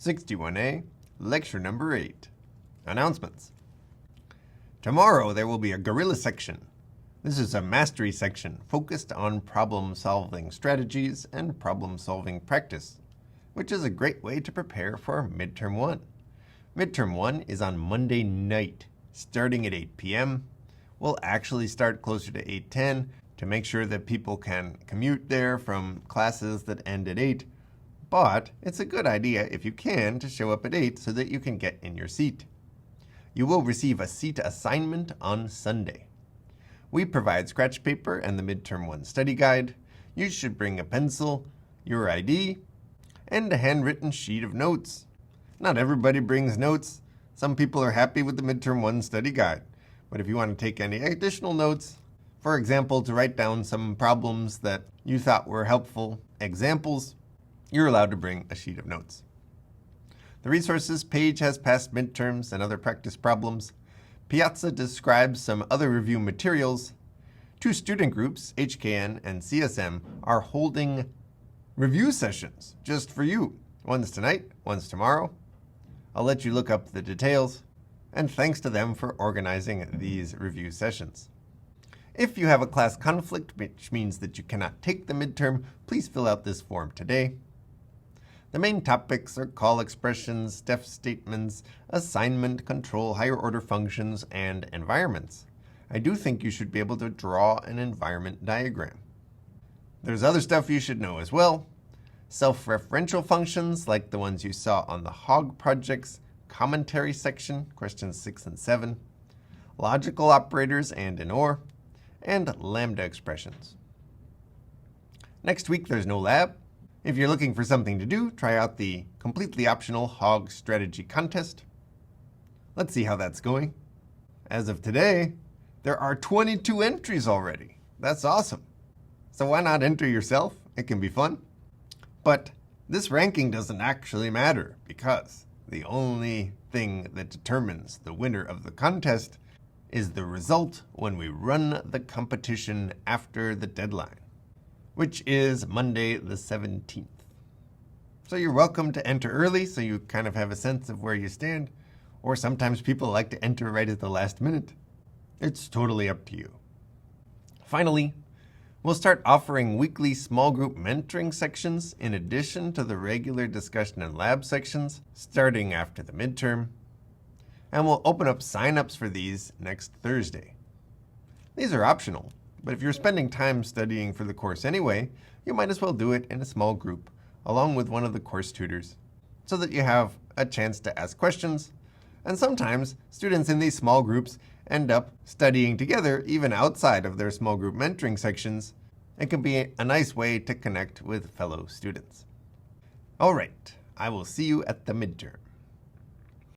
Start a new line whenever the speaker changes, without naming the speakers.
61A, Lecture Number 8. Announcements. Tomorrow there will be a Gorilla section. This is a mastery section focused on problem-solving strategies and problem-solving practice, which is a great way to prepare for Midterm 1. Midterm 1 is on Monday night, starting at 8 p.m. We'll actually start closer to 8:10 to make sure that people can commute there from classes that end at 8. But it's a good idea, if you can, to show up at 8 so that you can get in your seat. You will receive a seat assignment on Sunday. We provide scratch paper and the Midterm 1 study guide. You should bring a pencil, your ID, and a handwritten sheet of notes. Not everybody brings notes. Some people are happy with the Midterm 1 study guide. But if you want to take any additional notes, for example, to write down some problems that you thought were helpful examples, you're allowed to bring a sheet of notes. The resources page has past midterms and other practice problems. Piazza describes some other review materials. 2 student groups, HKN and CSM, are holding review sessions just for you. One's tonight, one's tomorrow. I'll let you look up the details, and thanks to them for organizing these review sessions. If you have a class conflict, which means that you cannot take the midterm, please fill out this form today. The main topics are call expressions, def statements, assignment, control, higher order functions, and environments. I do think you should be able to draw an environment diagram. There's other stuff you should know as well. Self-referential functions, like the ones you saw on the HOG project's commentary section, questions 6 and 7. Logical operators and in OR, and lambda expressions. Next week there's no lab. If you're looking for something to do, try out the completely optional HOG strategy contest. Let's see how that's going. As of today, there are 22 entries already. That's awesome. So why not enter yourself? It can be fun. But this ranking doesn't actually matter, because the only thing that determines the winner of the contest is the result when we run the competition after the deadline, which is Monday the 17th. So you're welcome to enter early so you kind of have a sense of where you stand, or sometimes people like to enter right at the last minute. It's totally up to you. Finally, we'll start offering weekly small group mentoring sections in addition to the regular discussion and lab sections starting after the midterm, and we'll open up sign-ups for these next Thursday. These are optional, but if you're spending time studying for the course anyway, you might as well do it in a small group along with one of the course tutors so that you have a chance to ask questions. And sometimes students in these small groups end up studying together even outside of their small group mentoring sections. It can be a nice way to connect with fellow students. All right, I will see you at the midterm.